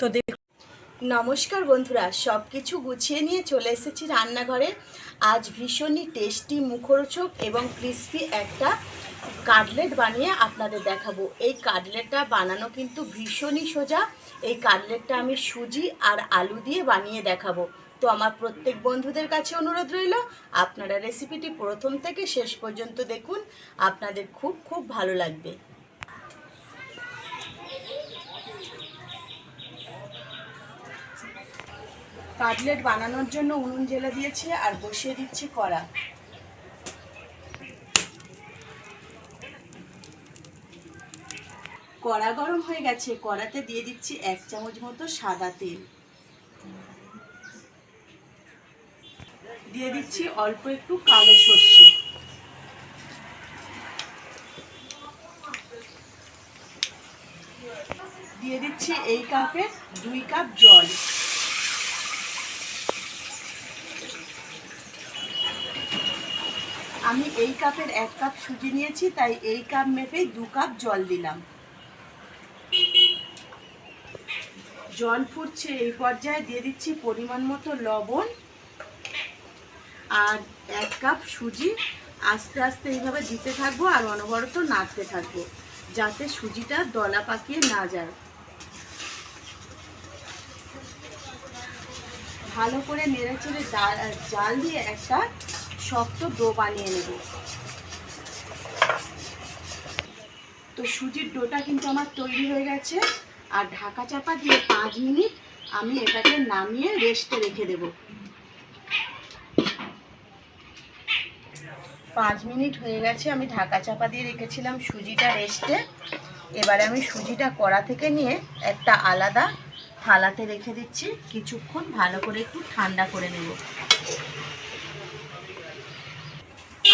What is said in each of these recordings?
তো নমস্কার বন্ধুরা, সব কিছু গুছিয়ে নিয়ে চলে এসেছি রান্নাঘরে। আজ ভীষণই টেস্টি, মুখরোচক এবং ক্রিস্পি একটা কাটলেট বানিয়ে আপনাদের দেখাবো। এই কাটলেটটা বানানো কিন্তু ভীষণই সোজা। এই কাটলেটটা আমি সুজি আর আলু দিয়ে বানিয়ে দেখাবো। তো আমার প্রত্যেক বন্ধুদের কাছে অনুরোধ রইল, আপনারা রেসিপিটি প্রথম থেকে শেষ পর্যন্ত দেখুন, আপনাদের খুব খুব ভালো লাগবে। কাটলেট বানানোর জন্য উনুন জ্বেলে দিয়েছি আর বসিয়ে দিচ্ছি কড়া। কড়া গরম হয়ে গেছে, কড়াতে দিয়ে দিচ্ছি 1 চামচ মতো সাদা তেল, দিয়ে দিচ্ছি অল্প একটু কালো সর্ষে, দিয়ে দিচ্ছি এই কাপে 2 কাপ জল, আমি এই কাপের 1 কাপ সুজি নিয়েছি, তাই এই কাপ মেপেই 2 কাপ জল দিলাম। জল ফুটছে, এই পর্যায়ে দিয়ে দিচ্ছি পরিমাণ মতো লবণ আর 1 কাপ সুজি। আস্তে আস্তে এইভাবে দিতে থাকবো আর অনবরত নাড়তে থাকবো, যাতে সুজিটা দলা পাকিয়ে না যায়। ভালো করে নেড়ে চেড়ে জাল দিয়ে একটা শক্ত ডো বানিয়ে নেব। তো সুজির ডোটা কিন্তু আমার তৈরি হয়ে গেছে, আর ঢাকা চাপা দিয়ে 5 মিনিট আমি এটাকে নামিয়ে রেস্টে রেখে দেব। 5 মিনিট হয়ে গেছে, আমি ঢাকা চাপা দিয়ে রেখেছিলাম সুজিটা রেস্টে। এবারে আমি সুজিটা কড়া থেকে নিয়ে একটা আলাদা থালাতে রেখে দিচ্ছি, কিছুক্ষণ ভালো করে একটু ঠান্ডা করে নেব।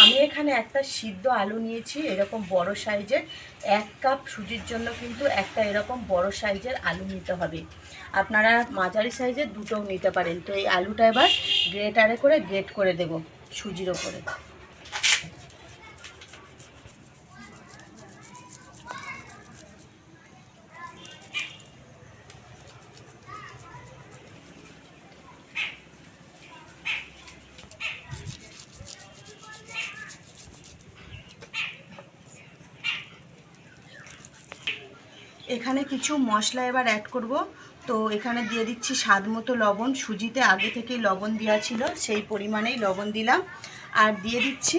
আমি এখানে একটা সিদ্ধ আলু নিয়েছি, এরকম বড় সাইজের। 1 কাপ সুজির জন্য কিন্তু একটা এরকম বড় সাইজের আলু নিতে হবে। আপনারা মাঝারি সাইজের দুটোও নিতে পারেন। তো এই আলুটা এবার গ্রেটারে করে গ্রেট করে দেব সুজির ওপরে। এখানে কিছু মশলা এবার অ্যাড করব। তো এখানে দিয়ে দিচ্ছি স্বাদ মতো লবণ, সুজিতে আগে থেকেই লবণ দেওয়া ছিল, সেই পরিমাণেই লবণ দিলাম। আর দিয়ে দিচ্ছি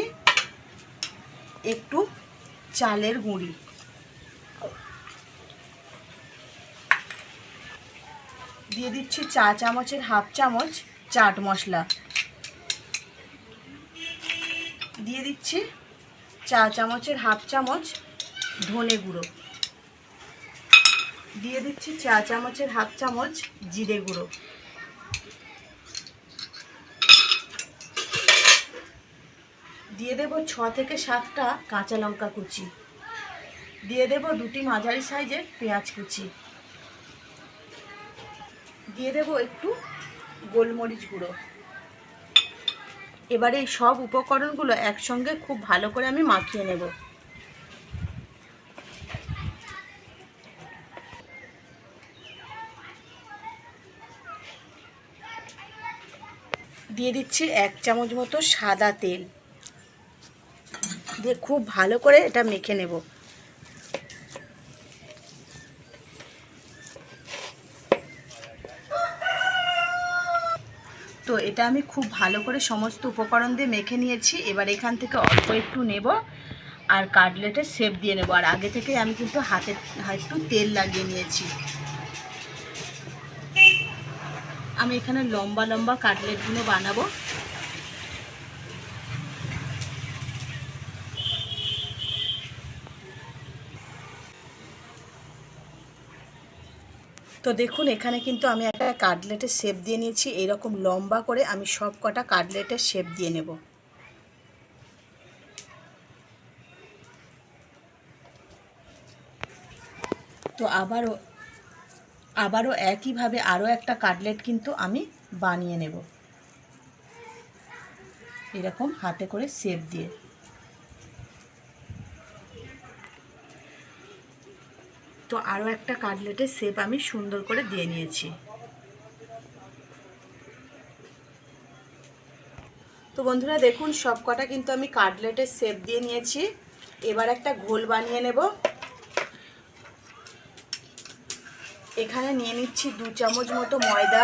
একটু চালের গুঁড়ি, দিয়ে দিচ্ছি চা চামচের 1/2 চামচ চাট মশলা, দিয়ে দিচ্ছি চা চামচের 1/2 চামচ ধনে গুঁড়ো, দিয়ে দিচ্ছি চা চামচের 1/2 চামচ জিরে গুঁড়ো, দিয়ে দেব 6 থেকে 7টা কাঁচা লঙ্কা কুচি, দিয়ে দেব 2টি মাঝারি সাইজের পেঁয়াজ কুচি, দিয়ে দেব একটু গোলমরিচ গুঁড়ো। এবারে এই সব উপকরণগুলো একসঙ্গে খুব ভালো করে আমি মাখিয়ে নেব। দিয়ে দিচ্ছি 1 চামচ মতো সাদা তেল, দিয়ে খুব ভালো করে এটা মেখে নেব। তো এটা আমি খুব ভালো করে সমস্ত উপকরণ দিয়ে মেখে নিয়েছি। এবার এখান থেকে অল্প একটু নেব আর কাটলেটের শেপ দিয়ে নেব। আর আগে থেকে আমি কিন্তু হাতে একটু তেল লাগিয়ে নিয়েছি। আমি এখানে লম্বা লম্বা কাটলেটগুলো বানাবো। তো দেখুন, এখানে কিন্তু আমি একটা কাটলেটের শেপ দিয়ে নিয়েছি। এরকম লম্বা করে আমি সব কটা কাটলেটের শেপ দিয়ে নেব। তো আবারও একইভাবে আরও একটা কাটলেট কিন্তু আমি বানিয়ে নেব, এরকম হাতে করে শেপ দিয়ে। তো তো আরও একটা কাটলেটের শেপ আমি সুন্দর করে দিয়ে নিয়েছি। তো বন্ধুরা দেখুন সব কটা কিন্তু আমি কাটলেটের শেপ দিয়ে নিয়েছি। এবার একটা ঘোল বানিয়ে নেব। এখানে নিয়ে নিচ্ছি 2 চামচ মতো ময়দা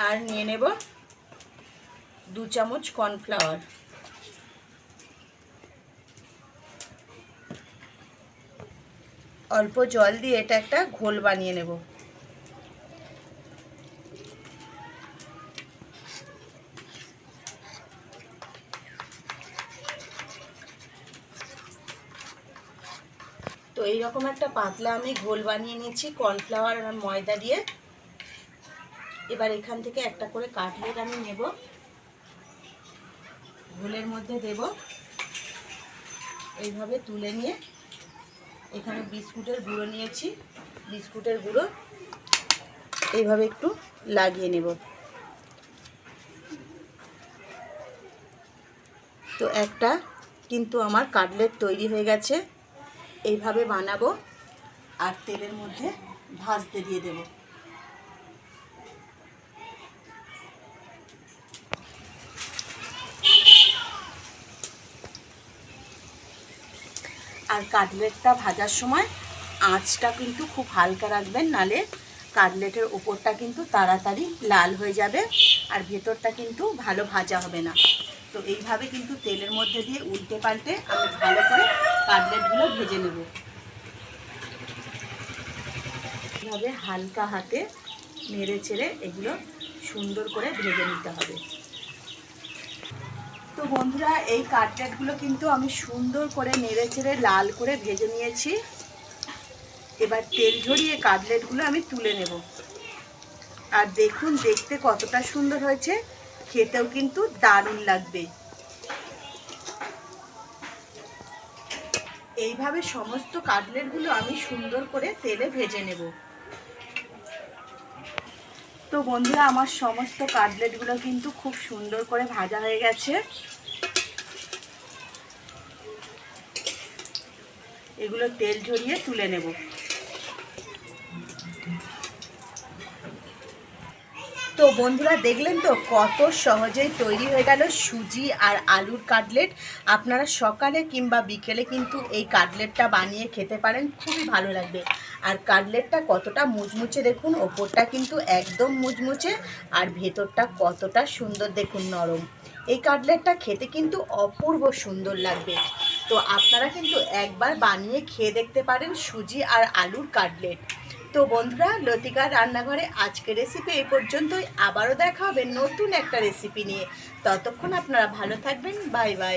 আর নিয়ে নেব 2 চামচ কর্নফ্লাওয়ার। অল্প জল দিয়ে এটা একটা ঘোল বানিয়ে নেব। তো এইরকম একটা পাতলা আমি ঘোল বানিয়ে নিয়েছি কর্নফ্লাওয়ার আর ময়দা দিয়ে। এবার এখান থেকে একটা করে কাটলেট আমি নেব, ঘোলের মধ্যে দেব, এইভাবে তুলে নিয়ে এখানে বিস্কুটের গুঁড়ো নিয়েছি, বিস্কুটের গুঁড়ো এইভাবে একটু লাগিয়ে নেব। তো একটা কিন্তু আমার কাটলেট তৈরি হয়ে গেছে। এইভাবে বানাবো আর তেলের মধ্যে ভাজতে দিয়ে দেব। আর কাটলেটটা ভাজার সময় আঁচটা কিন্তু খুব হালকা রাখবেন, নালে কাটলেটের ওপরটা কিন্তু তাড়াতাড়ি লাল হয়ে যাবে আর ভেতরটা কিন্তু ভালো ভাজা হবে না। তো এইভাবে কিন্তু তেলের মধ্যে দিয়ে উল্টে পাল্টে আমি ভালো করে কাটলেটগুলো ভেজে নেব। এইভাবে হালকা হাতে নেড়ে চেড়ে এগুলো সুন্দর করে ভেজে নিতে হবে। তো বন্ধুরা এই কাটলেটগুলো কিন্তু আমি সুন্দর করে নেড়ে চেড়ে লাল করে ভেজে নিয়েছি। এবার তেল ঝরিয়ে কাটলেটগুলো আমি তুলে নেব। আর দেখুন দেখতে কতটা সুন্দর হয়েছে, খেতেও কিন্তু দারুণ লাগবে। এইভাবে সমস্ত কাটলেটগুলো আমি সুন্দর করে তেলে ভেজে নেব। তো বন্ধুরা আমার সমস্ত কাটলেটগুলো কিন্তু খুব সুন্দর করে ভাজা হয়ে গেছে। এগুলো তেল ঝরিয়ে তুলে নেব। তো বন্ধুরা দেখলেন তো কত সহজেই তৈরি হয়ে গেল সুজি আর আলুর কাটলেট। আপনারা সকালে কিংবা বিকেলে কিন্তু এই কাটলেটটা বানিয়ে খেতে পারেন, খুবই ভালো লাগবে। আর কাটলেটটা কতটা মুচমুচে দেখুন, ওপরটা কিন্তু একদম মুচমুচে আর ভেতরটা কতটা সুন্দর দেখুন নরম। এই কাটলেটটা খেতে কিন্তু অপূর্ব সুন্দর লাগবে। তো আপনারা কিন্তু একবার বানিয়ে খেয়ে দেখতে পারেন সুজি আর আলুর কাটলেট। তো বন্ধুরা লতিকার রান্নাঘরে আজকের রেসিপি এই পর্যন্তই। আবারও দেখা হবে নতুন একটা রেসিপি নিয়ে। ততক্ষণ আপনারা ভালো থাকবেন। Bye bye.